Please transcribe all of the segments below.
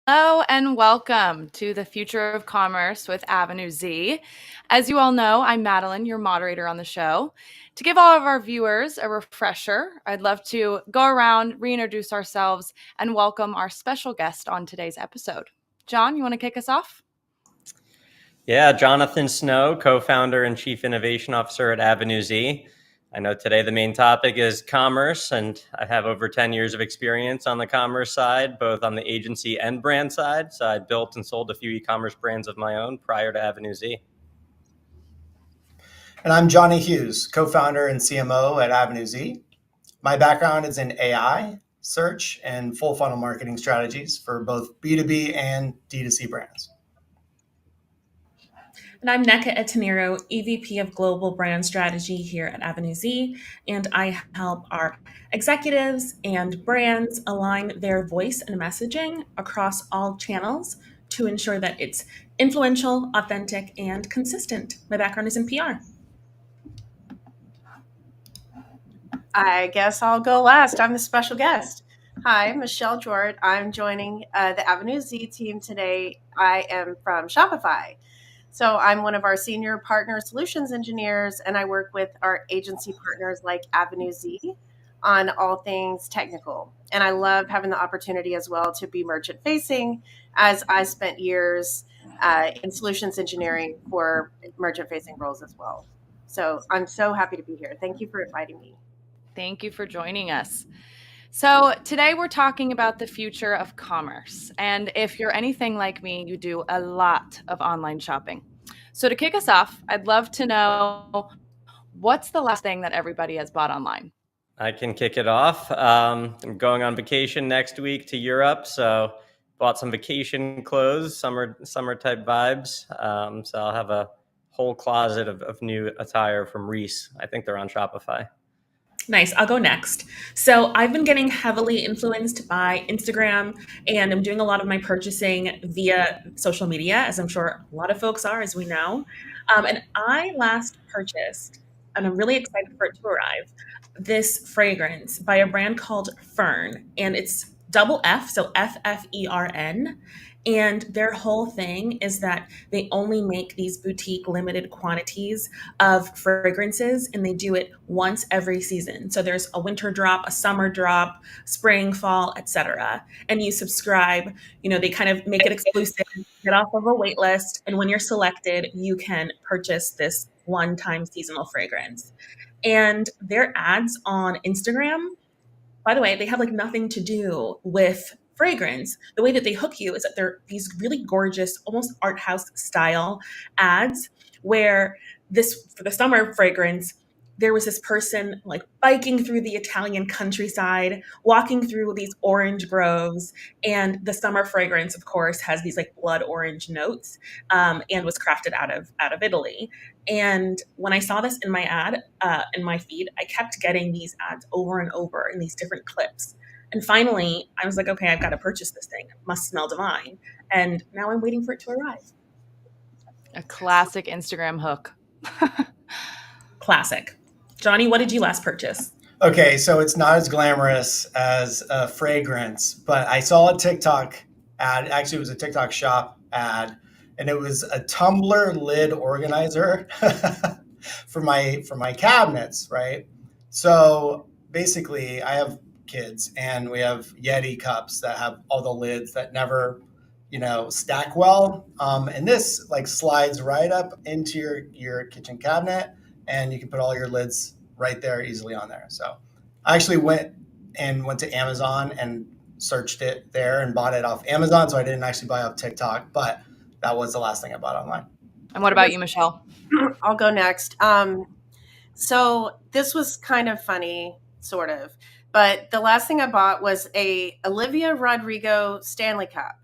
Hello and welcome to the Future of Commerce with Avenue Z. As you all know, I'm Madeline, your moderator on the show. To give all of our viewers a refresher, I'd love to go around, reintroduce ourselves, and welcome our special guest on today's episode. John, you want to kick us off? Yeah, Jonathan Snow, co-founder and chief innovation officer at Avenue Z. I know today the main topic is commerce, and I have over 10 years of experience on the commerce side, both on the agency and brand side. So I built and sold a few e-commerce brands of my own prior to Avenue Z. And I'm Johnny Hughes, co-founder and CMO at Avenue Z. My background is in AI, search, and full funnel marketing strategies for both B2B and D2C brands. And I'm Neka Etaniro, EVP of Global Brand Strategy here at Avenue Z, and I help our executives and brands align their voice and messaging across all channels to ensure that it's influential, authentic, and consistent. My background is in PR. I guess I'll go last. I'm the special guest. Hi, Michelle Jort. I'm joining the Avenue Z team today. I am from Shopify. So I'm one of our senior partner solutions engineers, and I work with our agency partners like Avenue Z on all things technical. And I love having the opportunity as well to be merchant facing, as I spent years in solutions engineering for merchant facing roles as well. So I'm so happy to be here. Thank you for inviting me. Thank you for joining us. So, today we're talking about the future of commerce. And if you're anything like me, you do a lot of online shopping. So, to kick us off, I'd love to know what's the last thing that everybody has bought online? I can kick it off. I'm going on vacation next week to Europe, so bought some vacation clothes, summer type vibes. So I'll have a whole closet of new attire from Reese. I think they're on Shopify. Nice. I'll go next. So I've been getting heavily influenced by Instagram, and I'm doing a lot of my purchasing via social media, as I'm sure a lot of folks are, as we know. And I last purchased, and I'm really excited for it to arrive, this fragrance by a brand called Fern, and it's double F, so Fern. And their whole thing is that they only make these boutique limited quantities of fragrances, and they do it once every season. So there's a winter drop, a summer drop, spring, fall, etc. And you subscribe, they kind of make it exclusive, get off of a wait list, and when you're selected, you can purchase this one-time seasonal fragrance. And their ads on Instagram, by the way, they have like nothing to do with fragrance. The way that they hook you is that they're these really gorgeous, almost art house style ads where for the summer fragrance, there was this person like biking through the Italian countryside, walking through these orange groves, and the summer fragrance, of course, has these like blood orange notes, and was crafted out of Italy. And when I saw this in my in my feed, I kept getting these ads over and over in these different clips. And finally, I was like, okay, I've got to purchase this thing. It must smell divine. And now I'm waiting for it to arrive. A classic Instagram hook. Classic. Johnny, what did you last purchase? Okay, so it's not as glamorous as a fragrance, but I saw a TikTok ad. Actually, it was a TikTok shop ad, and it was a tumbler lid organizer for my cabinets, right? So basically, I have kids, and we have Yeti cups that have all the lids that never, stack well. And this like slides right up into your kitchen cabinet, and you can put all your lids right there easily on there. So I actually went to Amazon and searched it there and bought it off Amazon. So I didn't actually buy off TikTok, but that was the last thing I bought online. And what about you, Michelle? I'll go next. So this was kind of funny, sort of, but the last thing I bought was a Olivia Rodrigo Stanley Cup.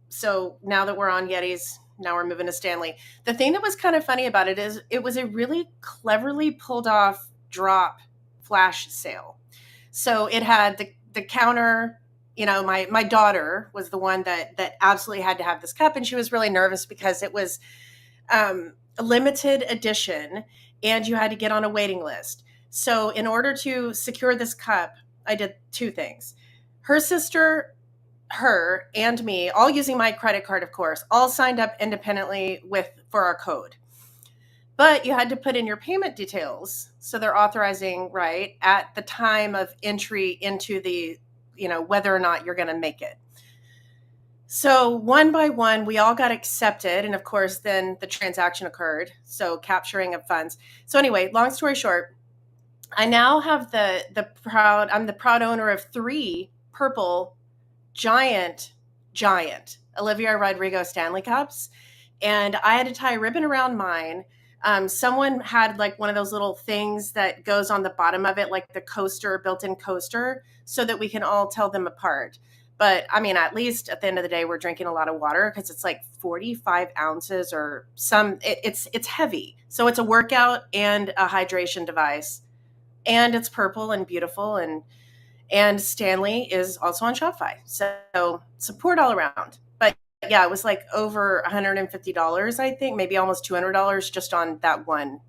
So now that we're on Yetis, now we're moving to Stanley. The thing that was kind of funny about it is it was a really cleverly pulled off drop flash sale. So it had the counter. My daughter was the one that absolutely had to have this cup, and she was really nervous because it was a limited edition and you had to get on a waiting list. So in order to secure this cup, I did two things. Her sister her and me, all using my credit card, of course, all signed up independently for our code. But you had to put in your payment details. So they're authorizing, right, at the time of entry into the, whether or not you're going to make it. So one by one, we all got accepted. And of course, then the transaction occurred. So capturing of funds. So anyway, long story short, I now have I'm the proud owner of 3 purple giant Olivia Rodrigo Stanley Cups. And I had to tie a ribbon around mine. Someone had like one of those little things that goes on the bottom of it, like the coaster, built-in coaster, so that we can all tell them apart. But I mean, at least at the end of the day, we're drinking a lot of water because it's like 45 ounces or it's heavy. So it's a workout and a hydration device. And it's purple and beautiful. And Stanley is also on Shopify. So support all around. But yeah, it was like over $150, I think, maybe almost $200 just on that one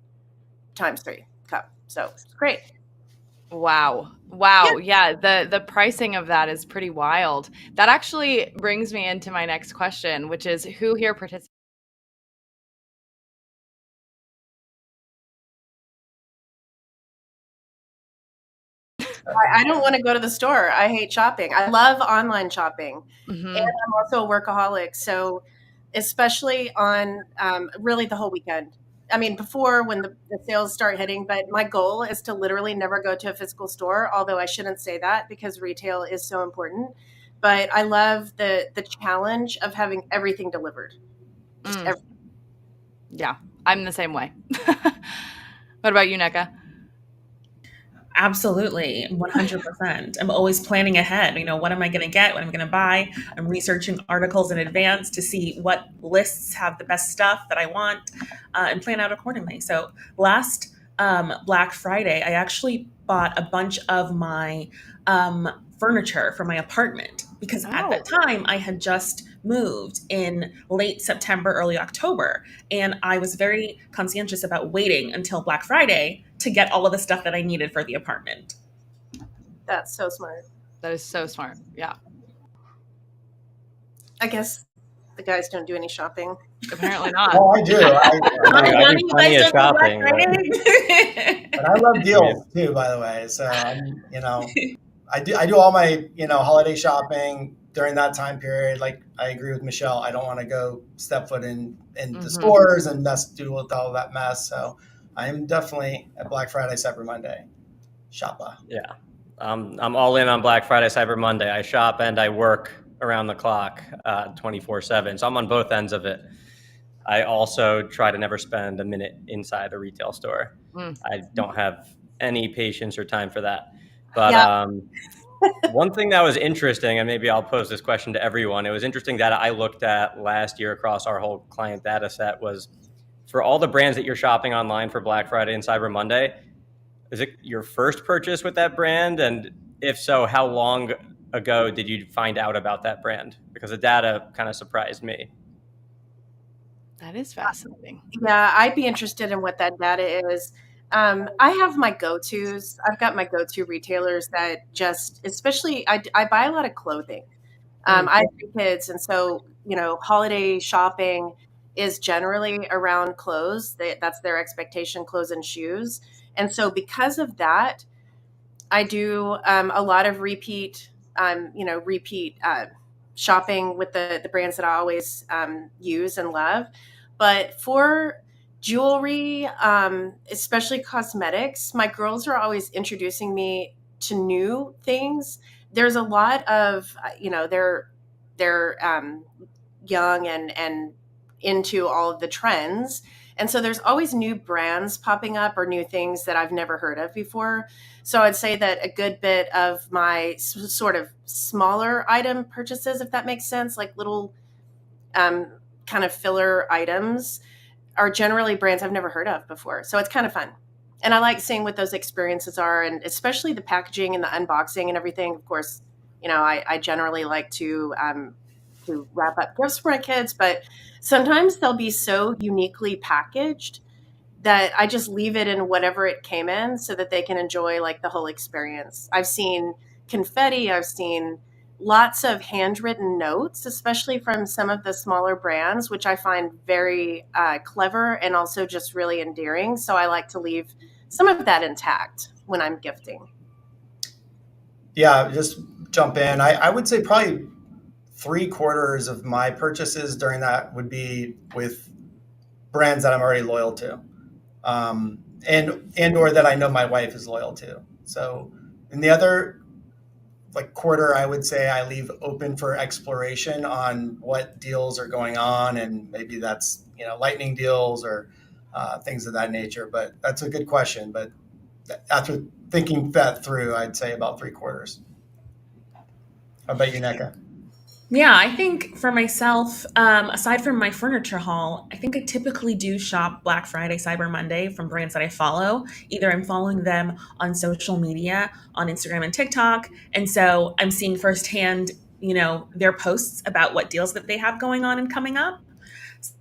×3 cup. So it's great. Wow. Yeah, the pricing of that is pretty wild. That actually brings me into my next question, which is who here participates? I don't want to go to the store. I hate shopping. I love online shopping. Mm-hmm. And I'm also a workaholic. So especially on really the whole weekend. I mean, before when the sales start hitting, but my goal is to literally never go to a physical store, although I shouldn't say that because retail is so important. But I love the challenge of having everything delivered. Just everything. Yeah, I'm the same way. What about you, Nneka? Absolutely, 100%. I'm always planning ahead. What am I going to get? What am I going to buy? I'm researching articles in advance to see what lists have the best stuff that I want and plan out accordingly. So last Black Friday, I actually bought a bunch of my furniture for my apartment because at that time I had just moved in late September, early October. And I was very conscientious about waiting until Black Friday to get all of the stuff that I needed for the apartment. That's so smart. That is so smart. Yeah. I guess the guys don't do any shopping. Apparently not. Oh, I do. I do plenty of shopping. But I love deals too, by the way. So, I do all my, holiday shopping during that time period. Like I agree with Michelle. I don't want to go step foot in the stores and do with all that mess. So I'm definitely at Black Friday, Cyber Monday shopper. Yeah. I'm all in on Black Friday, Cyber Monday. I shop and I work around the clock 24/7. So I'm on both ends of it. I also try to never spend a minute inside a retail store. I don't have any patience or time for that. But one thing that was interesting, and maybe I'll pose this question to everyone, it was interesting that I looked at last year across our whole client data set was for all the brands that you're shopping online for Black Friday and Cyber Monday, is it your first purchase with that brand? And if so, how long ago did you find out about that brand? Because the data kind of surprised me. That is fascinating. Yeah, I'd be interested in what that data is. I have my go-tos. I've got my go-to retailers that just, especially, I buy a lot of clothing. I have 3 kids, and so, holiday shopping is generally around clothes. That's their expectation, clothes and shoes. And so because of that, I do a lot of repeat shopping with the brands that I always use and love. But for jewelry, especially cosmetics, my girls are always introducing me to new things. There's a lot of, they're young and into all of the trends. And so there's always new brands popping up or new things that I've never heard of before. So I'd say that a good bit of my sort of smaller item purchases, if that makes sense, like little kind of filler items, are generally brands I've never heard of before. So it's kind of fun. And I like seeing what those experiences are, and especially the packaging and the unboxing and everything. Of course, I generally like to wrap up gifts for my kids, but sometimes they'll be so uniquely packaged that I just leave it in whatever it came in so that they can enjoy like the whole experience. I've seen confetti, I've seen lots of handwritten notes, especially from some of the smaller brands, which I find very clever and also just really endearing. So I like to leave some of that intact when I'm gifting. Yeah, just jump in. I would say probably 3/4 of my purchases during that would be with brands that I'm already loyal to, and or that I know my wife is loyal to. So in the other like quarter, I would say I leave open for exploration on what deals are going on, and maybe that's lightning deals or things of that nature. But that's a good question. But after thinking that through, I'd say about 3/4. How about you, NECA? Yeah, I think for myself, aside from my furniture haul, I think I typically do shop Black Friday, Cyber Monday from brands that I follow. Either I'm following them on social media, on Instagram and TikTok, and so I'm seeing firsthand, their posts about what deals that they have going on and coming up.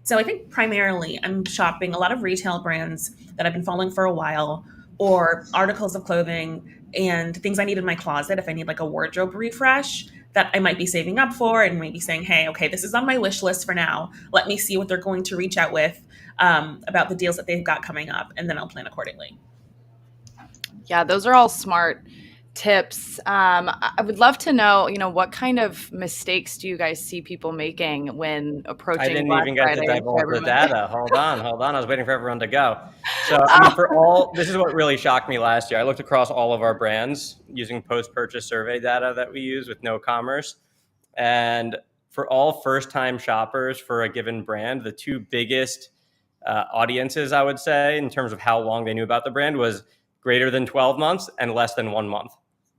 So I think primarily I'm shopping a lot of retail brands that I've been following for a while, or articles of clothing and things I need in my closet if I need like a wardrobe refresh that I might be saving up for and maybe saying, hey, okay, this is on my wish list for now. Let me see what they're going to reach out with about the deals that they've got coming up, and then I'll plan accordingly. Yeah, those are all smart tips. I would love to know, what kind of mistakes do you guys see people making when approaching I didn't Black even get Friday to and divulge Cyber the Monday? data. Hold on. I was waiting for everyone to go. So, I mean, this is what really shocked me last year. I looked across all of our brands using post-purchase survey data that we use with No Commerce. And for all first-time shoppers for a given brand, the two biggest audiences, I would say, in terms of how long they knew about the brand was greater than 12 months and less than 1 month.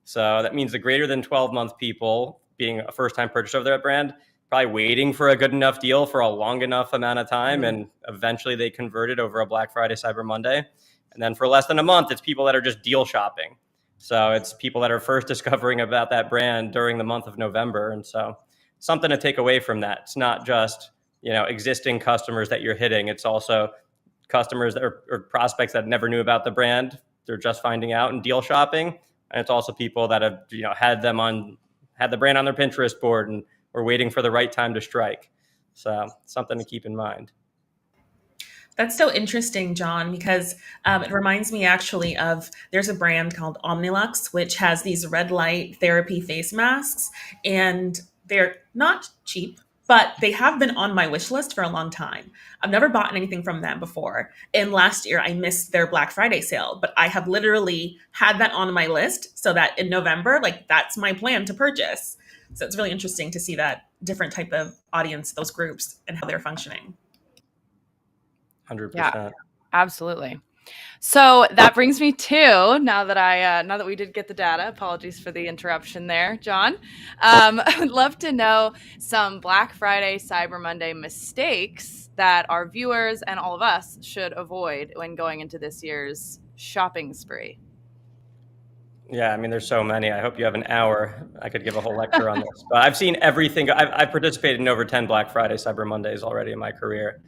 So that means the greater than 12-month people being a first-time purchaser of their brand, probably waiting for a good enough deal for a long enough amount of time, and eventually they converted over a Black Friday, Cyber Monday. And then for less than a month, it's people that are just deal shopping. So it's people that are first discovering about that brand during the month of November. And so something to take away from that. It's not just, existing customers that you're hitting. It's also customers that are, or prospects that never knew about the brand. They're just finding out and deal shopping. And it's also people that have, had the brand on their Pinterest board and were waiting for the right time to strike. So something to keep in mind. That's so interesting, John, because it reminds me actually of, there's a brand called Omnilux, which has these red light therapy face masks, and they're not cheap, but they have been on my wish list for a long time. I've never bought anything from them before. And last year I missed their Black Friday sale, but I have literally had that on my list so that in November, that's my plan to purchase. So it's really interesting to see that different type of audience, those groups, and how they're functioning. 100%. Yeah, absolutely. So that brings me to, now that we did get the data, apologies for the interruption there, John. I would love to know some Black Friday, Cyber Monday mistakes that our viewers and all of us should avoid when going into this year's shopping spree. Yeah, I mean, there's so many. I hope you have an hour. I could give a whole lecture on this. But I've seen everything. I've participated in over 10 Black Friday, Cyber Mondays already in my career.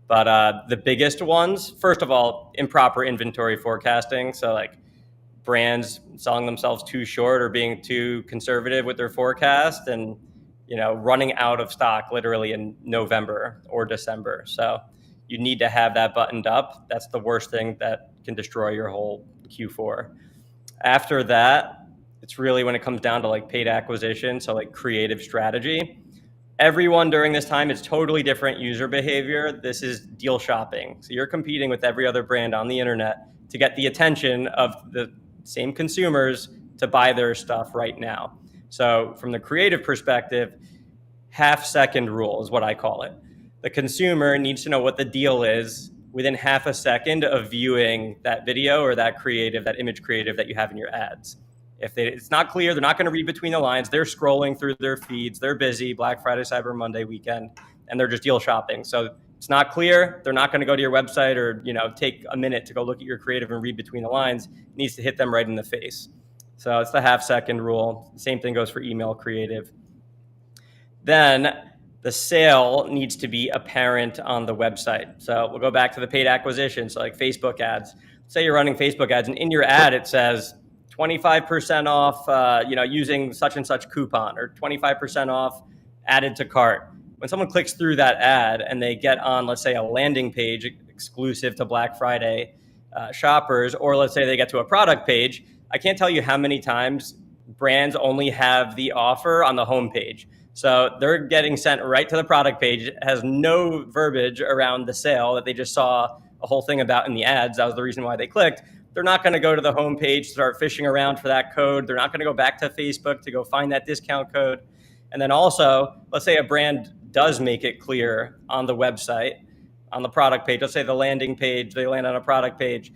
But the biggest ones, first of all, improper inventory forecasting. So brands selling themselves too short or being too conservative with their forecast and, running out of stock literally in November or December. So you need to have that buttoned up. That's the worst thing that can destroy your whole Q4. After that, it's really when it comes down to paid acquisition. So creative strategy. Everyone during this time, it's totally different user behavior. This is deal shopping. So you're competing with every other brand on the internet to get the attention of the same consumers to buy their stuff right now. So from the creative perspective, half-second rule is what I call it. The consumer needs to know what the deal is within half a second of viewing that video or that image creative that you have in your ads. If it's not clear, they're not going to read between the lines. They're scrolling through their feeds. They're busy Black Friday, Cyber Monday weekend, and they're just deal shopping. So it's not clear. They're not going to go to your website or take a minute to go look at your creative and read between the lines. It needs to hit them right in the face. So it's the half-second rule. Same thing goes for email creative. Then the sale needs to be apparent on the website. So we'll go back to the paid acquisition. So Facebook ads. Say you're running Facebook ads, and in your ad it says, 25% off, using such and such coupon, or 25% off added to cart. When someone clicks through that ad and they get on, let's say, a landing page exclusive to Black Friday shoppers, or let's say they get to a product page, I can't tell you how many times brands only have the offer on the homepage. So they're getting sent right to the product page. It has no verbiage around the sale that they just saw a whole thing about in the ads. That was the reason why they clicked. They're not going to go to the homepage, start fishing around for that code. They're not going to go back to Facebook to go find that discount code. And then also, let's say a brand does make it clear on the website, on the product page. Let's say the landing page, they land on a product page,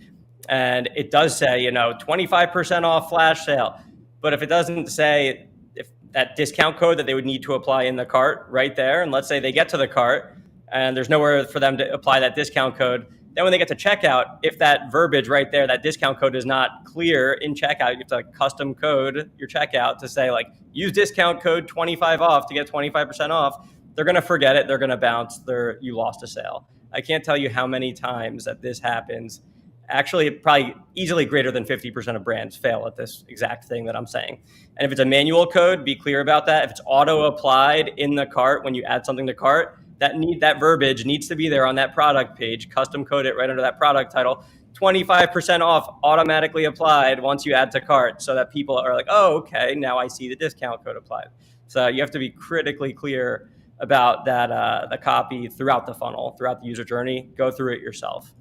and it does say, 25% off flash sale. But if it doesn't say if that discount code that they would need to apply in the cart right there, and let's say they get to the cart and there's nowhere for them to apply that discount code, then when they get to checkout, if that verbiage right there, that discount code is not clear in checkout, you have to custom code your checkout to say, like, use discount code 25 off to get 25% off. They're going to forget it. They're going to bounce. You lost a sale. I can't tell you how many times that this happens. Actually, probably easily greater than 50% of brands fail at this exact thing that I'm saying. And if it's a manual code, be clear about that. If it's auto applied in the cart when you add something to cart, that verbiage needs to be there on that product page. Custom code it right under that product title. 25% off automatically applied once you add to cart, so that people are like, oh, okay, now I see the discount code applied. So you have to be critically clear about that, the copy throughout the funnel, throughout the user journey. Go through it yourself.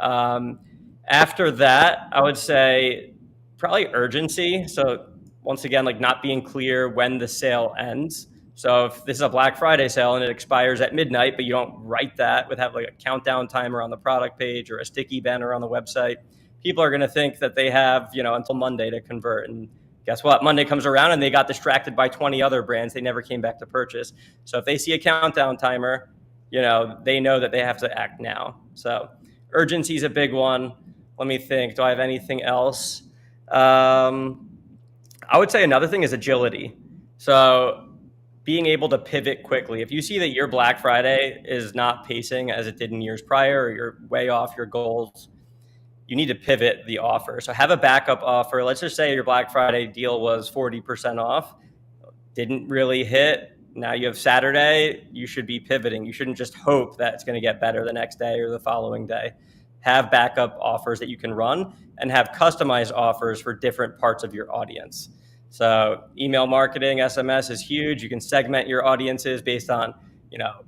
After that, I would say probably urgency. So once again, like, not being clear when the sale ends. So if this is a Black Friday sale and it expires at midnight, but you don't write that with have like a countdown timer on the product page or a sticky banner on the website, people are going to think that they have, until Monday to convert. And guess what? Monday comes around and they got distracted by 20 other brands. They never came back to purchase. So if they see a countdown timer, they know that they have to act now. So urgency is a big one. Let me think. Do I have anything else? I would say another thing is agility. So being able to pivot quickly. If you see that your Black Friday is not pacing as it did in years prior, or you're way off your goals, you need to pivot the offer. So have a backup offer. Let's just say your Black Friday deal was 40% off, didn't really hit. Now you have Saturday, you should be pivoting. You shouldn't just hope that it's going to get better the next day or the following day. Have backup offers that you can run, and have customized offers for different parts of your audience. So email marketing, SMS is huge. You can segment your audiences based on,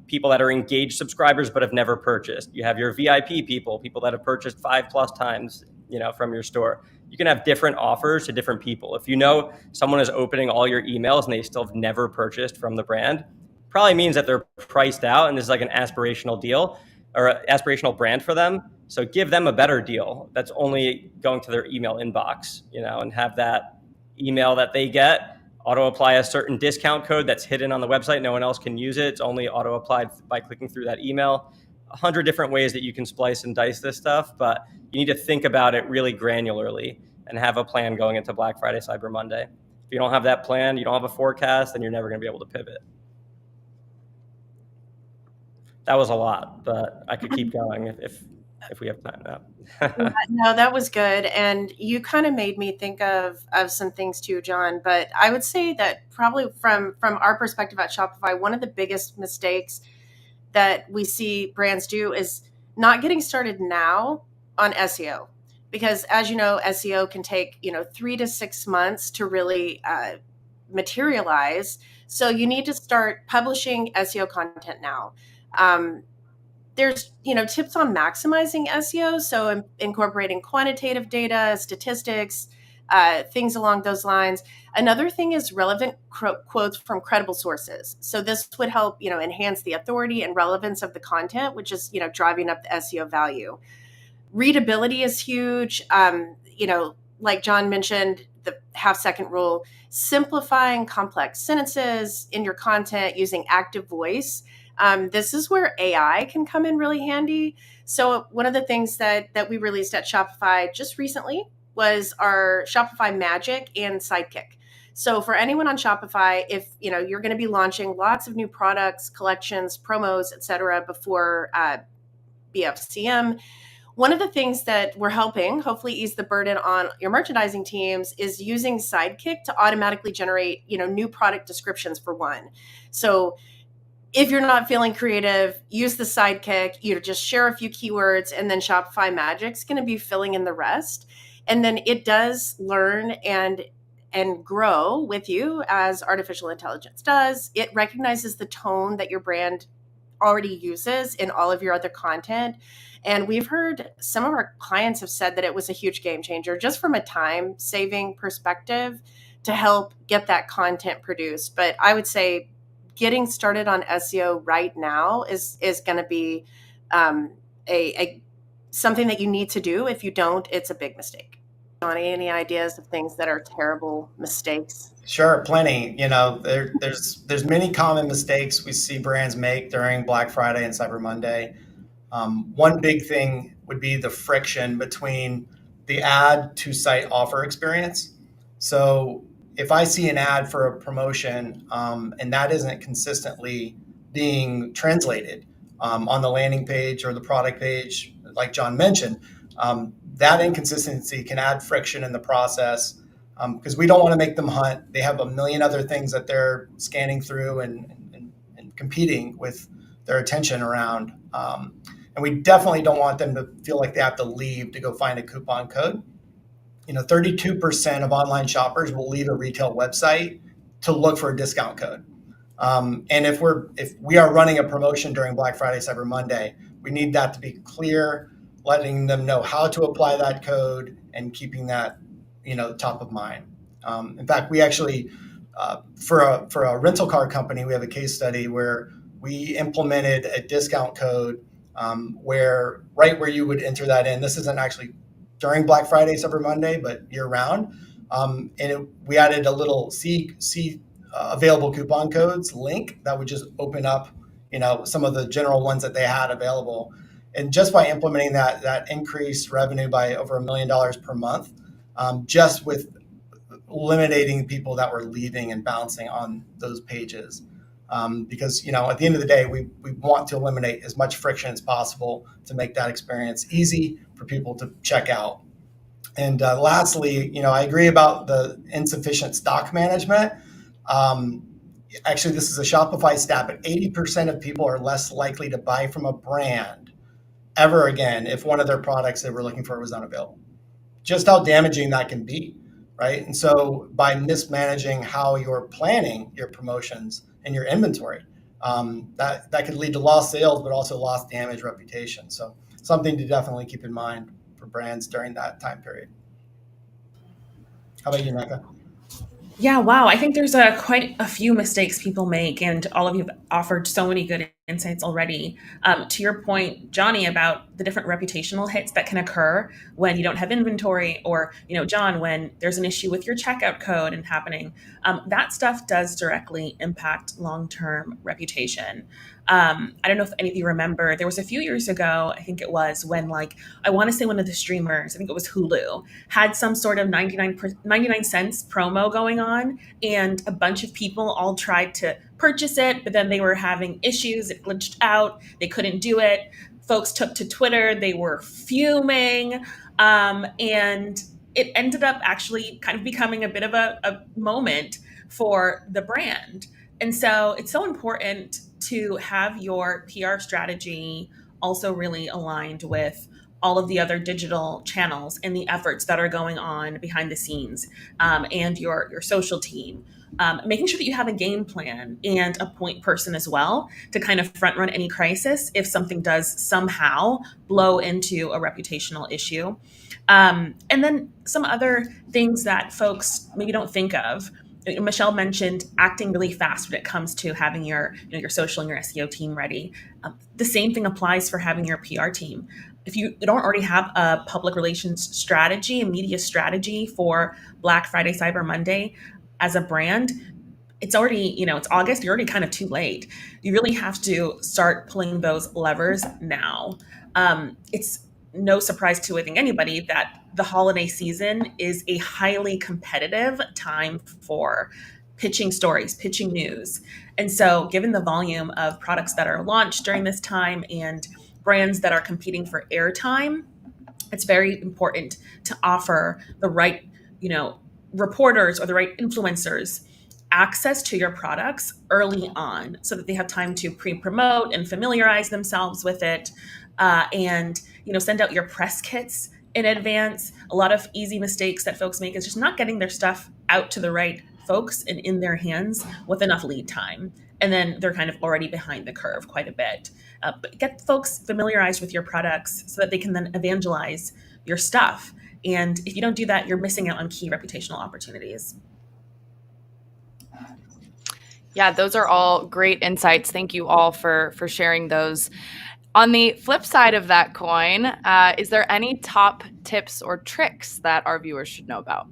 people that are engaged subscribers but have never purchased. You have your VIP people that have purchased 5+ times, from your store. You can have different offers to different people. If someone is opening all your emails and they still have never purchased from the brand, probably means that they're priced out and this is like an aspirational deal or an aspirational brand for them. So give them a better deal that's only going to their email inbox, and have that email that they get auto apply a certain discount code that's hidden on the website. No one else can use it. It's only auto applied by clicking through that email. 100 different ways that you can splice and dice this stuff, but you need to think about it really granularly and have a plan going into Black Friday, Cyber Monday. If you don't have that plan, you don't have a forecast, then you're never going to be able to pivot. That was a lot, but I could keep going if we have time now. No, that was good. And you kind of made me think of some things too, John. But I would say that probably from our perspective at Shopify, one of the biggest mistakes that we see brands do is not getting started now on SEO. Because as you know, SEO can take, 3 to 6 months to really materialize. So you need to start publishing SEO content now. There's, tips on maximizing SEO. So incorporating quantitative data, statistics, things along those lines. Another thing is relevant quotes from credible sources. So this would help, enhance the authority and relevance of the content, which is, driving up the SEO value. Readability is huge. Like John mentioned, the half-second rule, simplifying complex sentences in your content using active voice. This is where AI can come in really handy. So one of the things that we released at Shopify just recently was our Shopify Magic and Sidekick. So for anyone on Shopify, if you're going to be launching lots of new products, collections, promos, etc., before BFCM, one of the things that we're helping hopefully ease the burden on your merchandising teams is using Sidekick to automatically generate, new product descriptions for one. So if you're not feeling creative, use the Sidekick, just share a few keywords, and then Shopify Magic's going to be filling in the rest. And then it does learn and grow with you as artificial intelligence does. It recognizes the tone that your brand already uses in all of your other content. And we've heard some of our clients have said that it was a huge game changer just from a time saving perspective to help get that content produced. But I would say getting started on SEO right now is going to be a something that you need to do. If you don't, it's a big mistake. Johnny, any ideas of things that are terrible mistakes? Sure, plenty. There's many common mistakes we see brands make during Black Friday and Cyber Monday. One big thing would be the friction between the ad to site offer experience. So if I see an ad for a promotion and that isn't consistently being translated on the landing page or the product page, like John mentioned, that inconsistency can add friction in the process because we don't want to make them hunt. They have a million other things that they're scanning through and competing with their attention around. And we definitely don't want them to feel like they have to leave to go find a coupon code. 32% of online shoppers will leave a retail website to look for a discount code. And if we are running a promotion during Black Friday, Cyber Monday, we need that to be clear, letting them know how to apply that code and keeping that, top of mind. In fact, we actually, for a rental car company, we have a case study where we implemented a discount code where you would enter that in. This isn't actually during Black Friday, Cyber Monday, but year round. We added a little see available coupon codes link that would just open up, some of the general ones that they had available. And just by implementing that increased revenue by over $1 million per month, just with eliminating people that were leaving and bouncing on those pages. Because, at the end of the day, we want to eliminate as much friction as possible to make that experience easy for people to check out. And lastly, I agree about the insufficient stock management. Actually, this is a Shopify stat, but 80% of people are less likely to buy from a brand ever again if one of their products they were looking for was unavailable. Just how damaging that can be, right? And so by mismanaging how you're planning your promotions and your inventory, that could lead to lost sales, but also lost damage reputation. So something to definitely keep in mind for brands during that time period. How about you, Nneka? Yeah, wow. I think there's quite a few mistakes people make, and all of you have offered so many good insights already. To your point, Johnny, about the different reputational hits that can occur when you don't have inventory, or, John, when there's an issue with your checkout code and happening, that stuff does directly impact long-term reputation. I don't know if any of you remember, there was a few years ago, I think it was, when I want to say one of the streamers, I think it was Hulu, had some sort of 99 cents promo going on, and a bunch of people all tried to purchase it, but then they were having issues. It glitched out. They couldn't do it. Folks took to Twitter. They were fuming. And it ended up actually kind of becoming a bit of a moment for the brand. And so it's so important to have your PR strategy also really aligned with all of the other digital channels and the efforts that are going on behind the scenes, and your social team. Making sure that you have a game plan and a point person as well to kind of front run any crisis if something does somehow blow into a reputational issue. And then some other things that folks maybe don't think of. Michelle mentioned acting really fast when it comes to having your social and your SEO team ready. The same thing applies for having your PR team. If you don't already have a public relations strategy, a media strategy for Black Friday, Cyber Monday as a brand, it's already, it's August, you're already kind of too late. You really have to start pulling those levers now. It's no surprise to, I think, anybody that the holiday season is a highly competitive time for pitching stories, pitching news. And so given the volume of products that are launched during this time and brands that are competing for airtime, it's very important to offer the right, reporters or the right influencers access to your products early on so that they have time to pre-promote and familiarize themselves with it, and send out your press kits in advance. A lot of easy mistakes that folks make is just not getting their stuff out to the right folks and in their hands with enough lead time, and then they're kind of already behind the curve quite a bit. But get folks familiarized with your products so that they can then evangelize your stuff. And if you don't do that, you're missing out on key reputational opportunities. Yeah, those are all great insights. Thank you all for sharing those. On the flip side of that coin, is there any top tips or tricks that our viewers should know about?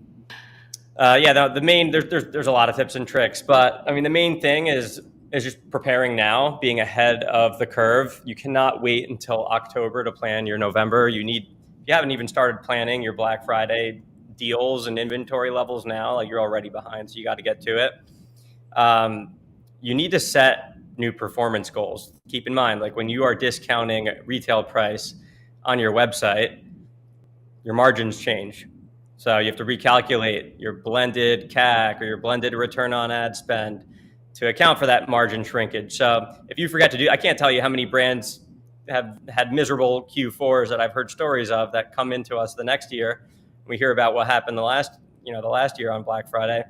The main there's a lot of tips and tricks, but I mean the main thing is just preparing now, being ahead of the curve. You cannot wait until October to plan your November. If you haven't even started planning your Black Friday deals and inventory levels now, like you're already behind, so you got to get to it. You need to set new performance goals. Keep in mind, like when you are discounting retail price on your website, your margins change. So you have to recalculate your blended CAC or your blended return on ad spend to account for that margin shrinkage. So if you forget to I can't tell you how many brands have had miserable Q4s that I've heard stories of that come into us the next year. We hear about what happened the last year on Black Friday.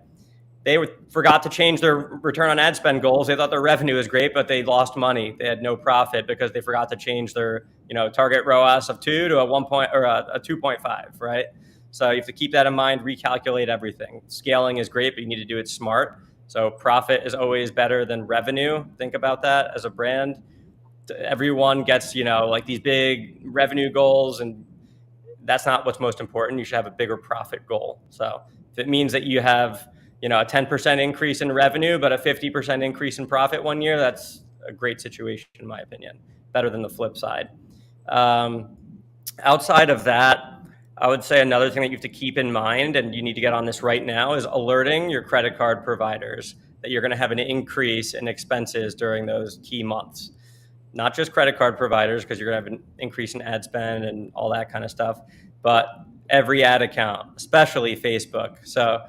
They forgot to change their return on ad spend goals. They thought their revenue was great, but they lost money. They had no profit because they forgot to change their, target ROAS of 2 to a 1 point or a 2.5, right? So you have to keep that in mind, recalculate everything. Scaling is great, but you need to do it smart. So profit is always better than revenue. Think about that as a brand. Everyone gets, like these big revenue goals, and that's not what's most important. You should have a bigger profit goal. So if it means that you have, a 10% increase in revenue, but a 50% increase in profit one year, that's a great situation, in my opinion. Better than the flip side. Outside of that, I would say another thing that you have to keep in mind, and you need to get on this right now, is alerting your credit card providers that you're going to have an increase in expenses during those key months. Not just credit card providers, because you're going to have an increase in ad spend and all that kind of stuff, but every ad account, especially Facebook. So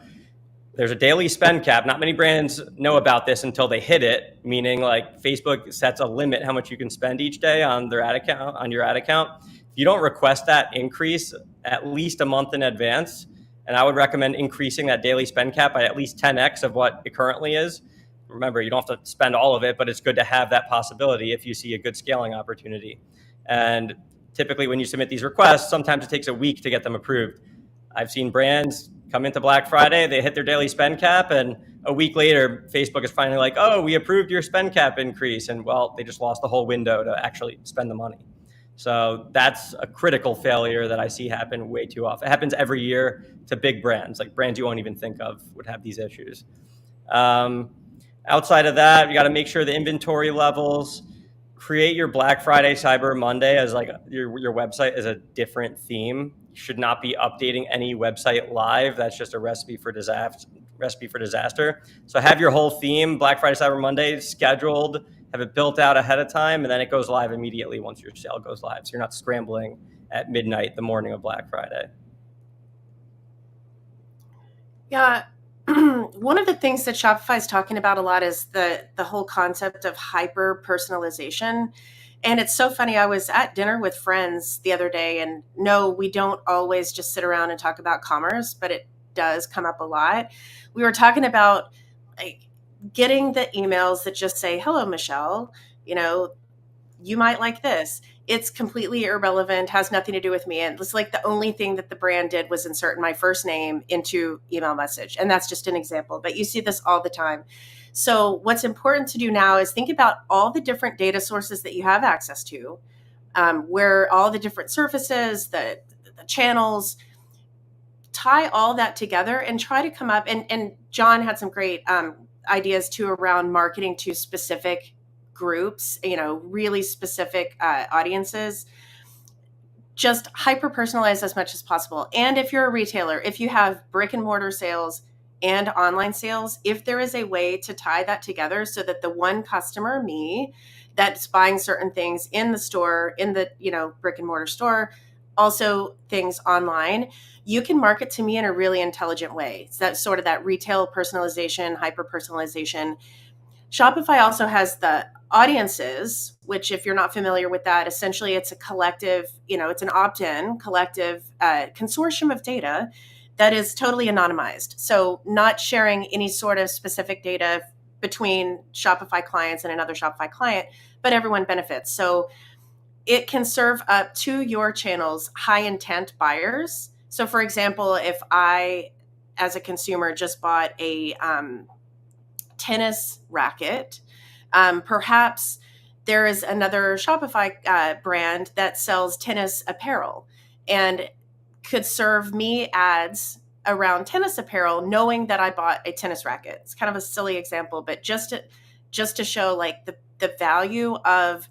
there's a daily spend cap. Not many brands know about this until they hit it, meaning like Facebook sets a limit how much you can spend each day on their ad account, on your ad account. If you don't request that increase at least a month in advance, and I would recommend increasing that daily spend cap by at least 10x of what it currently is. Remember, you don't have to spend all of it, but it's good to have that possibility if you see a good scaling opportunity. And typically when you submit these requests, sometimes it takes a week to get them approved. I've seen brands come into Black Friday, they hit their daily spend cap, and a week later, Facebook is finally like, oh, we approved your spend cap increase. And well, they just lost the whole window to actually spend the money. So that's a critical failure that I see happen way too often. It happens every year to big brands, like brands you won't even think of would have these issues. Outside of that, you got to make sure the inventory levels, create your Black Friday, Cyber Monday as like your website is a different theme. You should not be updating any website live. That's just a recipe for disaster. So have your whole theme, Black Friday, Cyber Monday, scheduled, have it built out ahead of time, and then it goes live immediately once your sale goes live. So you're not scrambling at midnight the morning of Black Friday. Yeah. One of the things that Shopify is talking about a lot is the whole concept of hyper personalization. And it's so funny. I was at dinner with friends the other day, and no, we don't always just sit around and talk about commerce, but it does come up a lot. We were talking about like getting the emails that just say, hello, Michelle, you might like this. It's completely irrelevant, has nothing to do with me. And it's like the only thing that the brand did was insert my first name into email message. And that's just an example, but you see this all the time. So what's important to do now is think about all the different data sources that you have access to, where all the different surfaces, the channels, tie all that together and try to come up. And John had some great ideas too around marketing to specific groups, really specific audiences. Just hyper personalize as much as possible. And if you're a retailer, if you have brick and mortar sales and online sales, if there is a way to tie that together so that the one customer, me, that's buying certain things in the store, in the brick and mortar store, also things online, you can market to me in a really intelligent way. It's that sort of that retail personalization, hyper personalization. Shopify also has the audiences, which, if you're not familiar with that, essentially it's a collective, it's an opt-in collective consortium of data that is totally anonymized. So not sharing any sort of specific data between Shopify clients and another Shopify client, but everyone benefits. So it can serve up to your channels high intent buyers. So for example, if I, as a consumer, just bought a tennis racket, perhaps there is another Shopify brand that sells tennis apparel and could serve me ads around tennis apparel, knowing that I bought a tennis racket. It's kind of a silly example, but just to show like the value of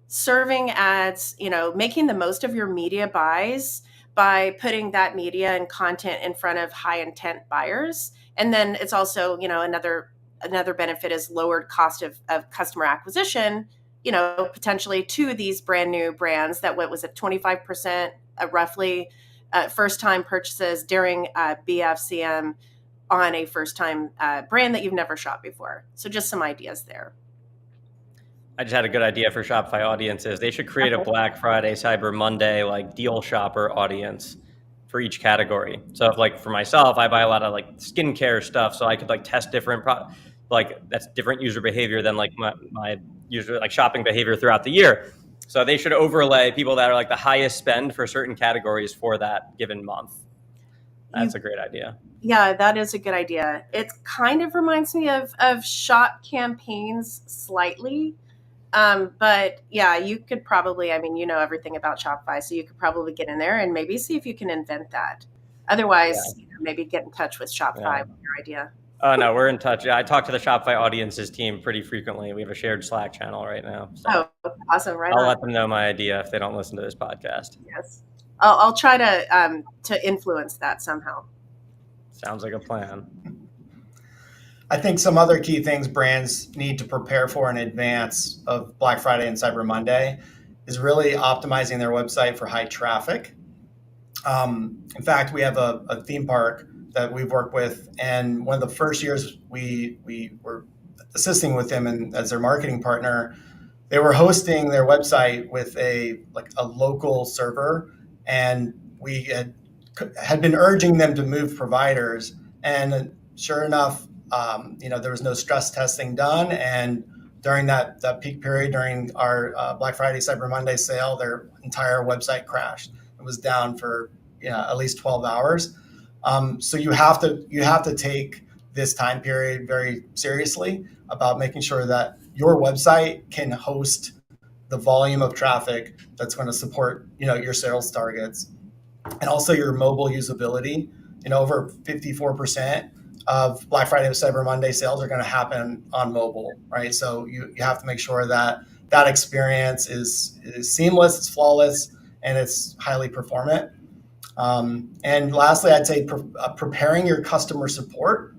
serving ads, making the most of your media buys by putting that media and content in front of high intent buyers. And then it's also, another benefit is lowered cost of customer acquisition, potentially to these brand new brands that, what was it, 25% roughly first time purchases during BFCM on a first time brand that you've never shopped before. So just some ideas there. I just had a good idea for Shopify audiences. They should create a Black Friday, Cyber Monday, like deal shopper audience for each category. So if, like, for myself, I buy a lot of like skincare stuff, so I could like test different that's different user behavior than like my user like shopping behavior throughout the year. So they should overlay people that are like the highest spend for certain categories for that given month. That's a great idea. Yeah, that is a good idea. It kind of reminds me of shop campaigns slightly. But yeah, you could probably, everything about Shopify, so you could probably get in there and maybe see if you can invent that. Otherwise, maybe get in touch with Shopify with your idea. Oh, no, we're in touch. I talk to the Shopify audiences team pretty frequently. We have a shared Slack channel right now. So awesome. Right. I'll let them know my idea if they don't listen to this podcast. Yes. I'll try to influence that somehow. Sounds like a plan. I think some other key things brands need to prepare for in advance of Black Friday and Cyber Monday is really optimizing their website for high traffic. In fact, we have a theme park that we've worked with, and one of the first years we were assisting with them and as their marketing partner, they were hosting their website with a local server, and we had been urging them to move providers, and sure enough, there was no stress testing done, and during that peak period during our Black Friday Cyber Monday sale, their entire website crashed. It was down for at least 12 hours. So you have to take this time period very seriously about making sure that your website can host the volume of traffic that's going to support your sales targets, and also your mobile usability. Over 54% of Black Friday and Cyber Monday sales are going to happen on mobile, right? So you have to make sure that experience is seamless, it's flawless, and it's highly performant. And lastly, I'd say preparing your customer support,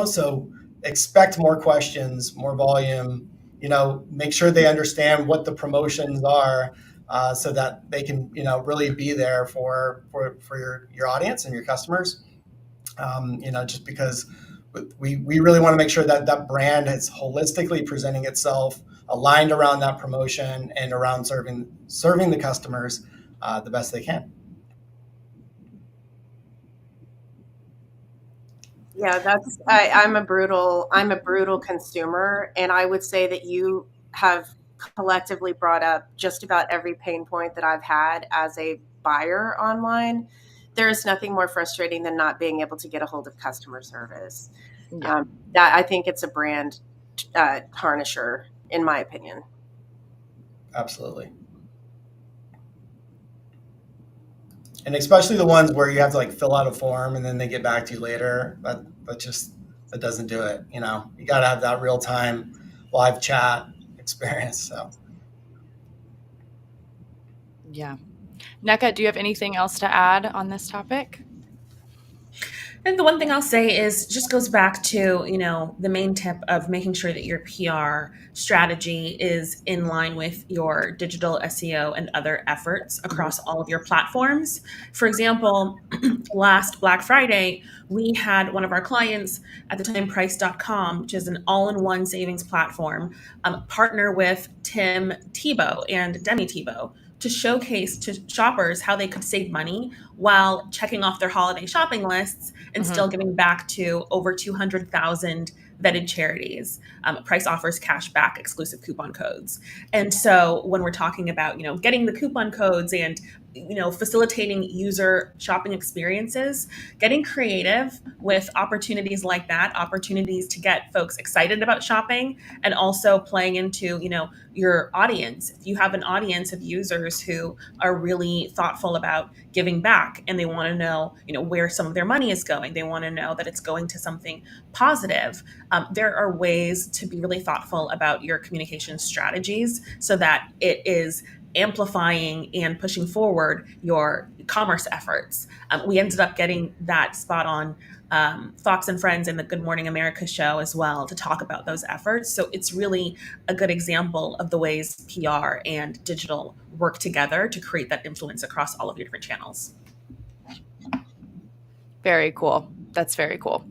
so expect more questions, more volume, make sure they understand what the promotions are, so that they can, really be there for your audience and your customers. Just because we really want to make sure that brand is holistically presenting itself, aligned around that promotion and around serving the customers the best they can. Yeah, I'm a brutal consumer, and I would say that you have collectively brought up just about every pain point that I've had as a buyer online. There is nothing more frustrating than not being able to get a hold of customer service. Yeah. That I think it's a brand tarnisher, in my opinion. Absolutely. And especially the ones where you have to fill out a form and then they get back to you later. That doesn't do it. You got to have that real time live chat experience. So. Yeah. NECA, do you have anything else to add on this topic? And the one thing I'll say is just goes back to, the main tip of making sure that your PR strategy is in line with your digital SEO and other efforts across all of your platforms. For example, last Black Friday, we had one of our clients at the time, Price.com, which is an all-in-one savings platform, partner with Tim Tebow and Demi Tebow to showcase to shoppers how they could save money while checking off their holiday shopping lists and still giving back to over 200,000 vetted charities. Price offers cash back exclusive coupon codes. And so when we're talking about, getting the coupon codes and facilitating user shopping experiences, getting creative with opportunities like that, opportunities to get folks excited about shopping, and also playing into, your audience. If you have an audience of users who are really thoughtful about giving back and they want to know, where some of their money is going, they want to know that it's going to something positive. There are ways to be really thoughtful about your communication strategies so that it is amplifying and pushing forward your commerce efforts. We ended up getting that spot on Fox and Friends and the Good Morning America show as well to talk about those efforts. So it's really a good example of the ways PR and digital work together to create that influence across all of your different channels. Very cool. That's very cool.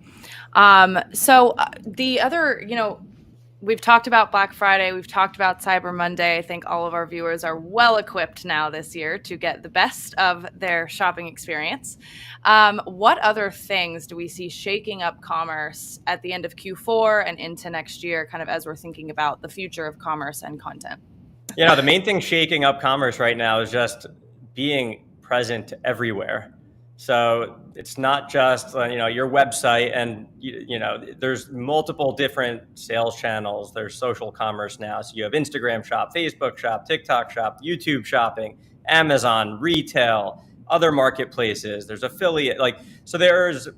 So the other, we've talked about Black Friday. We've talked about Cyber Monday. I think all of our viewers are well equipped now this year to get the best of their shopping experience. What other things do we see shaking up commerce at the end of Q4 and into next year, kind of as we're thinking about the future of commerce and content? The main thing shaking up commerce right now is just being present everywhere. So it's not just, your website and, there's multiple different sales channels. There's social commerce now. So you have Instagram shop, Facebook shop, TikTok shop, YouTube shopping, Amazon, retail, other marketplaces. There's affiliate, so there's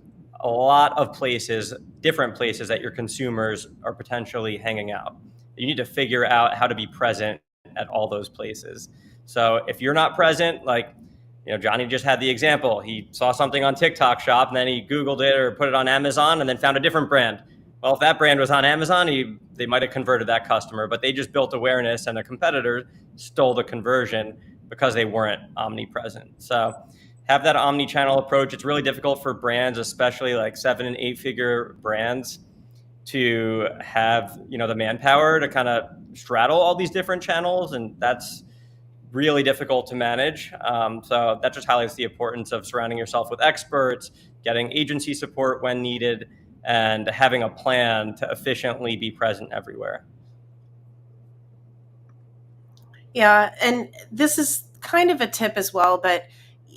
a lot of places, different places that your consumers are potentially hanging out. You need to figure out how to be present at all those places. So if you're not present, Johnny just had the example. He saw something on TikTok shop and then he Googled it or put it on Amazon and then found a different brand. Well, if that brand was on Amazon, they might have converted that customer, but they just built awareness and the competitor stole the conversion because they weren't omnipresent. So have that omni-channel approach. It's really difficult for brands, especially like 7- and 8-figure brands, to have, the manpower to kind of straddle all these different channels. And that's really difficult to manage. So that just highlights the importance of surrounding yourself with experts, getting agency support when needed, and having a plan to efficiently be present everywhere. Yeah, and this is kind of a tip as well, but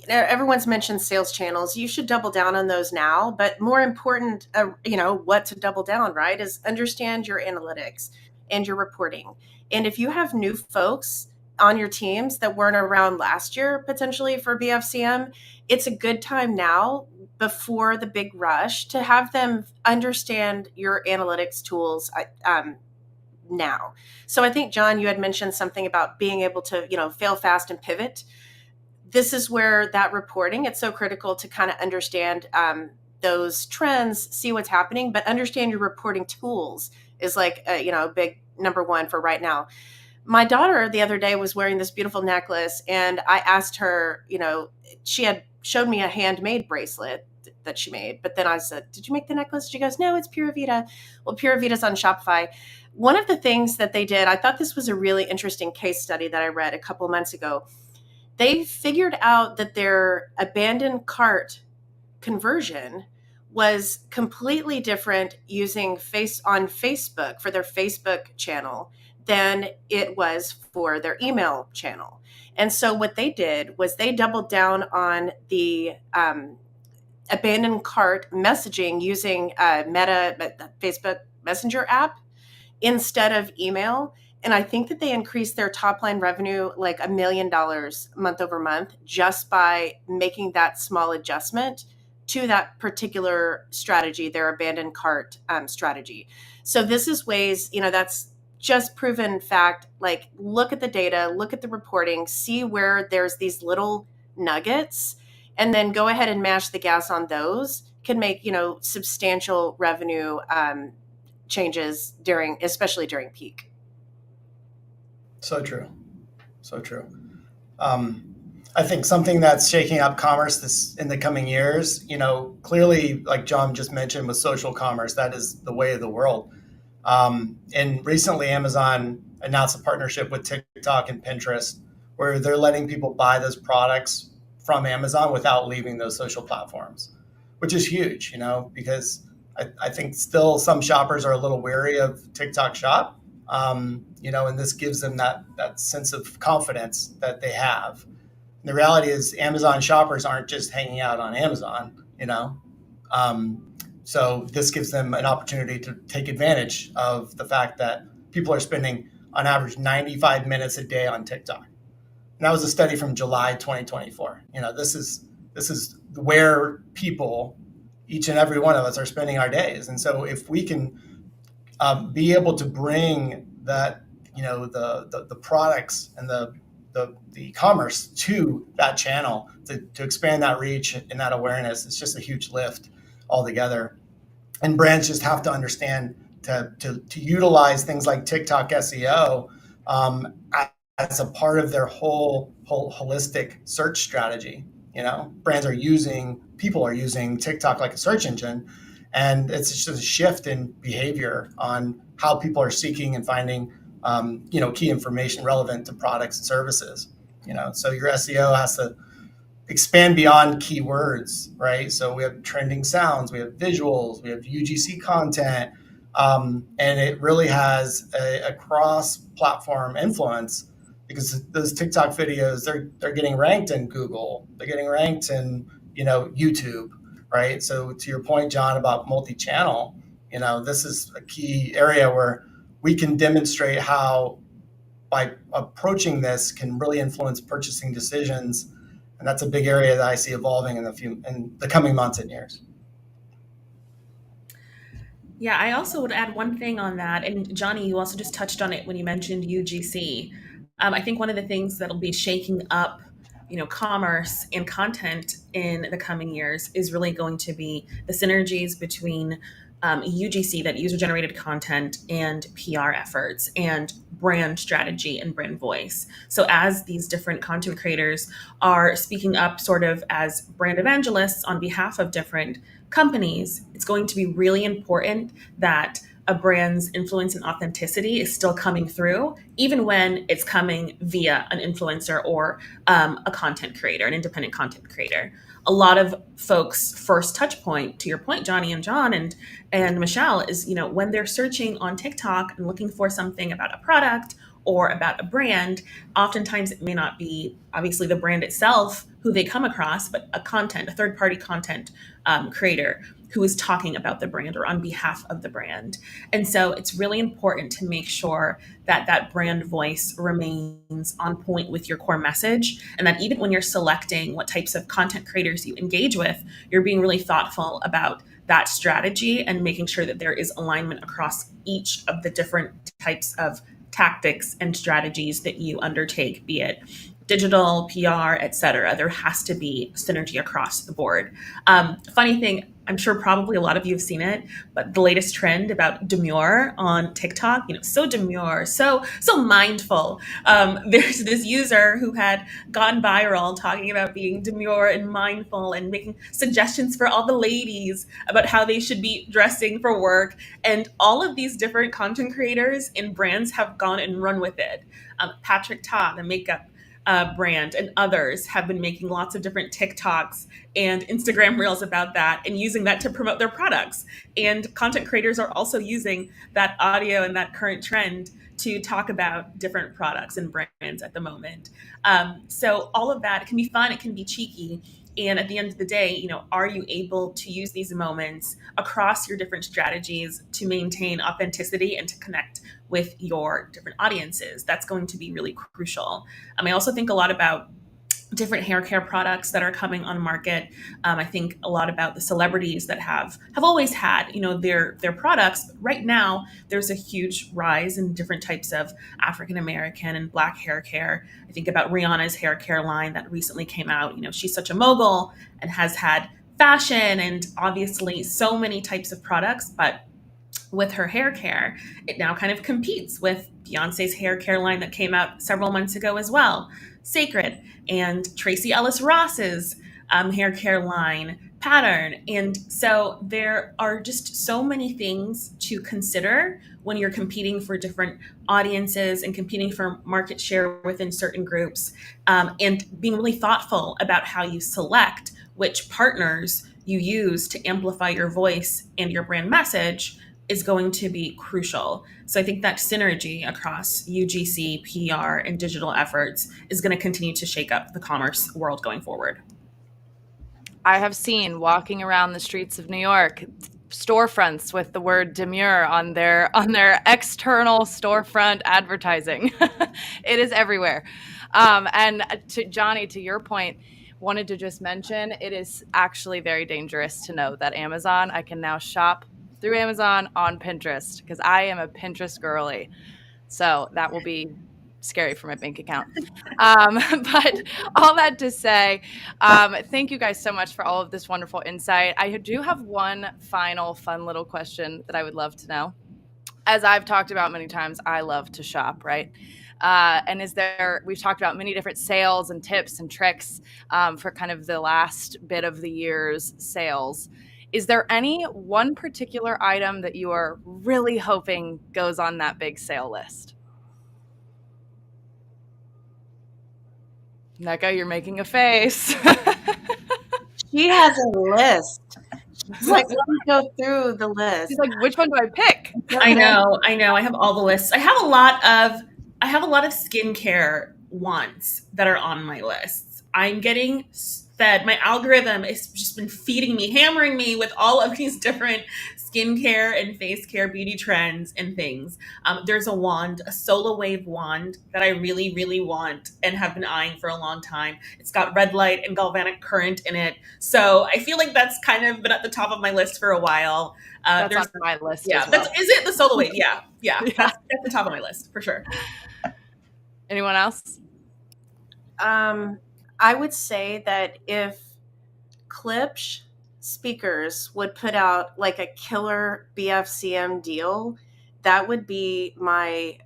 everyone's mentioned sales channels. You should double down on those now, but more important, what to double down, right, is understand your analytics and your reporting. And if you have new folks on your teams that weren't around last year, potentially for BFCM, it's a good time now before the big rush to have them understand your analytics tools now. So I think, John, you had mentioned something about being able to, fail fast and pivot. This is where that reporting, it's so critical to kind of understand those trends, see what's happening, but understand your reporting tools is like, big number one for right now. My daughter the other day was wearing this beautiful necklace, and I asked her, she had showed me a handmade bracelet that she made, but then I said, "Did you make the necklace?" She goes, "No, it's Pura Vida." Well, Pura Vida's on Shopify. One of the things that they did, I thought this was a really interesting case study that I read a couple months ago. They figured out that their abandoned cart conversion was completely different using on Facebook for their Facebook channel than it was for their email channel. And so what they did was they doubled down on the abandoned cart messaging using Meta Facebook Messenger app instead of email. And I think that they increased their top line revenue like $1 million month over month just by making that small adjustment to that particular strategy, their abandoned cart strategy. So this is ways, that's just proven fact. Like, look at the data, look at the reporting, see where there's these little nuggets, and then go ahead and mash the gas on those can make, substantial revenue changes especially during peak. So true. So true. I think something that's shaking up commerce in the coming years, clearly, like John just mentioned with social commerce, that is the way of the world. And recently, Amazon announced a partnership with TikTok and Pinterest, where they're letting people buy those products from Amazon without leaving those social platforms, which is huge, because I think still some shoppers are a little wary of TikTok Shop, and this gives them that sense of confidence that they have. And the reality is Amazon shoppers aren't just hanging out on Amazon, so this gives them an opportunity to take advantage of the fact that people are spending on average 95 minutes a day on TikTok. And that was a study from July 2024. This is where people, each and every one of us, are spending our days. And so if we can be able to bring that, the products and the commerce to that channel to expand that reach and that awareness, it's just a huge lift altogether. And brands just have to understand to utilize things like TikTok SEO as a part of their whole holistic search strategy. People are using TikTok like a search engine, and it's just a shift in behavior on how people are seeking and finding key information relevant to products and services. So your SEO has to expand beyond keywords, right? So we have trending sounds, we have visuals, we have UGC content, and it really has a cross-platform influence, because those TikTok videos, they're getting ranked in Google, they're getting ranked in YouTube, right? So to your point, John, about multi-channel, this is a key area where we can demonstrate how by approaching this can really influence purchasing decisions. And that's a big area that I see evolving in the coming months and years. Yeah, I also would add one thing on that. And Johnny, you also just touched on it when you mentioned UGC. I think one of the things that'll be shaking up, commerce and content in the coming years is really going to be the synergies between UGC, that user-generated content, and PR efforts and brand strategy and brand voice. So as these different content creators are speaking up sort of as brand evangelists on behalf of different companies, it's going to be really important that a brand's influence and authenticity is still coming through, even when it's coming via an influencer or a content creator, an independent content creator. A lot of folks' first touch point, to your point, Johnny and John and Michelle, is when they're searching on TikTok and looking for something about a product or about a brand, oftentimes it may not be obviously the brand itself who they come across, but a third-party content creator who is talking about the brand or on behalf of the brand. And so it's really important to make sure that that brand voice remains on point with your core message, and that even when you're selecting what types of content creators you engage with, you're being really thoughtful about that strategy and making sure that there is alignment across each of the different types of tactics and strategies that you undertake, be it digital, PR, et cetera. There has to be synergy across the board. Funny thing, I'm sure probably a lot of you have seen it, but the latest trend about demure on TikTok, so demure, so mindful. There's this user who had gone viral talking about being demure and mindful and making suggestions for all the ladies about how they should be dressing for work. And all of these different content creators and brands have gone and run with it. Patrick Ta, the makeup brand, and others have been making lots of different TikToks and Instagram reels about that and using that to promote their products. And content creators are also using that audio and that current trend to talk about different products and brands at the moment. So all of that, it can be fun, it can be cheeky. And at the end of the day, are you able to use these moments across your different strategies to maintain authenticity and to connect with your different audiences? That's going to be really crucial. I also think a lot about different hair care products that are coming on market. I think a lot about the celebrities that have always had, their products. But right now, there's a huge rise in different types of African American and Black hair care. I think about Rihanna's hair care line that recently came out. She's such a mogul and has had fashion and obviously so many types of products, but with her hair care, it now kind of competes with Beyonce's hair care line that came out several months ago as well, Sacred, and Tracy Ellis Ross's hair care line, Pattern. And so there are just so many things to consider when you're competing for different audiences and competing for market share within certain groups, and being really thoughtful about how you select which partners you use to amplify your voice and your brand message is going to be crucial. So I think that synergy across UGC, PR, and digital efforts is going to continue to shake up the commerce world going forward. I have seen walking around the streets of New York storefronts with the word demure on their external storefront advertising. It is everywhere. And to Johnny, to your point, wanted to just mention, it is actually very dangerous to know that I can now shop through Amazon on Pinterest, because I am a Pinterest girly. So that will be scary for my bank account. But all that to say, thank you guys so much for all of this wonderful insight. I do have one final fun little question that I would love to know. As I've talked about many times, I love to shop, right? And we've talked about many different sales and tips and tricks for kind of the last bit of the year's sales. Is there any one particular item that you are really hoping goes on that big sale list? Nneka, you're making a face. She has a list. She's like, let me go through the list. She's like, which one do I pick? I know. I have all the lists. I have a lot of skincare wants that are on my lists. I'm getting fed. My algorithm has just been feeding me, hammering me with all of these different skincare and face care beauty trends and things. There's a wand, a Solar Wave wand that I really, really want and have been eyeing for a long time. It's got red light and galvanic current in it. So I feel like that's kind of been at the top of my list for a while. That's on my list. Yeah, as well. is it the Solar Wave? Yeah. That's at the top of my list for sure. Anyone else? I would say that if Klipsch speakers would put out like a killer BFCM deal, that would be my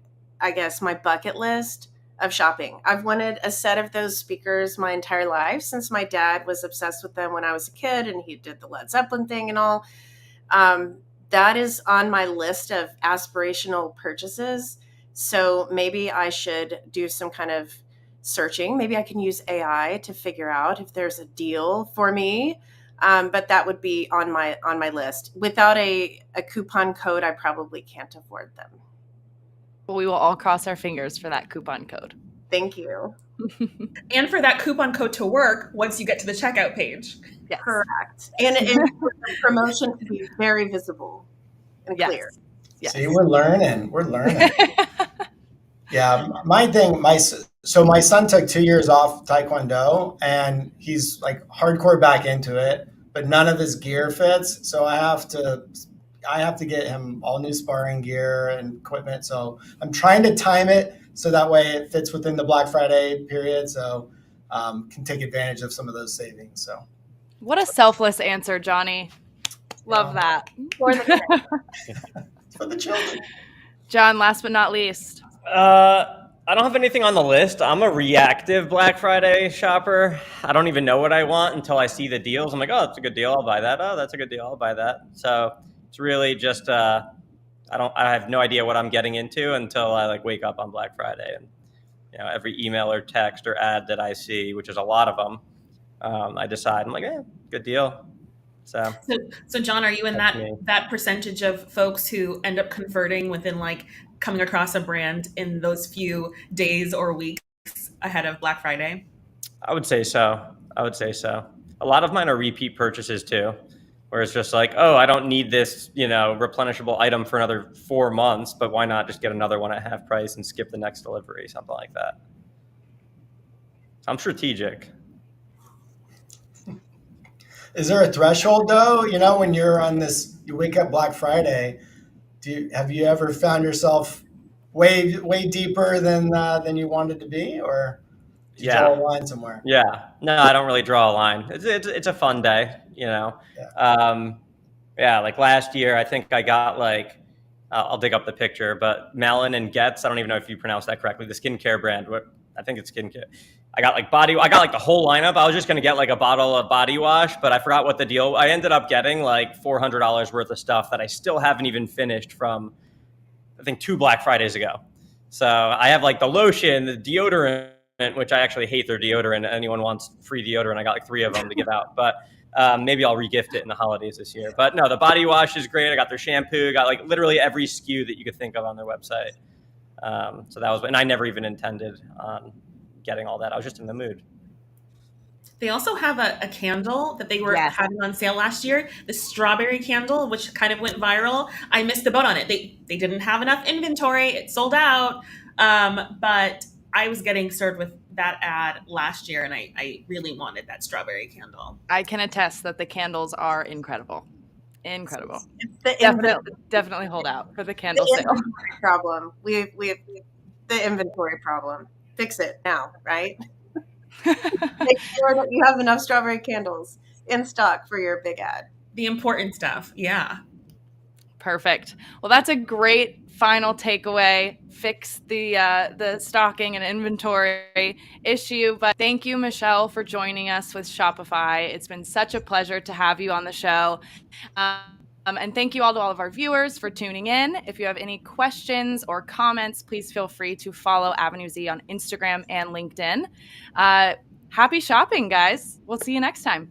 bucket list of shopping. I've wanted a set of those speakers my entire life, since my dad was obsessed with them when I was a kid and he did the Led Zeppelin thing and all. That is on my list of aspirational purchases. So maybe I should do some kind of searching. Maybe I can use AI to figure out if there's a deal for me. But that would be on my list. Without a coupon code, I probably can't afford them. Well, we will all cross our fingers for that coupon code. Thank you. And for that coupon code to work once you get to the checkout page. Yes. Correct. And for the promotion to be very visible and clear. Yes. See, we're learning. Yeah, my son took 2 years off Taekwondo and he's like hardcore back into it, but none of his gear fits. So I have to get him all new sparring gear and equipment. So I'm trying to time it so that way it fits within the Black Friday period. So can take advantage of some of those savings. So what a selfless answer, Johnny. Love that. For the for the children. John, last but not least. I don't have anything on the list. I'm a reactive Black Friday shopper. I don't even know what I want until I see the deals. I'm like, oh, that's a good deal. I'll buy that. Oh, that's a good deal. I'll buy that. So it's really just, I have no idea what I'm getting into until I wake up on Black Friday. And, every email or text or ad that I see, which is a lot of them, I decide, I'm like, good deal. So John, are you in that percentage of folks who end up converting within coming across a brand in those few days or weeks ahead of Black Friday? I would say so. A lot of mine are repeat purchases too, where it's just like, oh, I don't need this, replenishable item for another 4 months, but why not just get another one at half price and skip the next delivery, something like that. I'm strategic. Is there a threshold though? When you're on this, you wake up Black Friday, have you ever found yourself way deeper than you wanted to be, or did you draw a line somewhere? Yeah, no, I don't really draw a line. It's a fun day. you know? Yeah. Yeah, like last year, I think I got like, I'll dig up the picture, but Malin and Getz, I don't even know if you pronounced that correctly, the skincare brand. I think it's skincare. I got like the whole lineup. I was just going to get like a bottle of body wash, but I forgot what the deal. I ended up getting like $400 worth of stuff that I still haven't even finished from, I think, 2 Black Fridays ago. So I have like the lotion, the deodorant, which I actually hate their deodorant. Anyone wants free deodorant, I got like 3 of them to give out. But maybe I'll regift it in the holidays this year. But no, the body wash is great. I got their shampoo, got like literally every SKU that you could think of on their website. So that was, and I never even intended on getting all that. I was just in the mood. They also have a candle that they were having on sale last year, the strawberry candle, which kind of went viral. I missed the boat on it. They didn't have enough inventory. It sold out. But I was getting served with that ad last year, and I really wanted that strawberry candle. I can attest that the candles are incredible. Incredible. It's the Definitely hold out for the candle sale. Problem. We have the inventory problem. Fix it now, right? Make sure that you have enough strawberry candles in stock for your big ad. The important stuff. Yeah. Perfect. Well, that's a great final takeaway. Fix the stocking and inventory issue. But thank you, Michelle, for joining us with Shopify. It's been such a pleasure to have you on the show. And thank you all to all of our viewers for tuning in. If you have any questions or comments, please feel free to follow Avenue Z on Instagram and LinkedIn. Happy shopping, guys. We'll see you next time.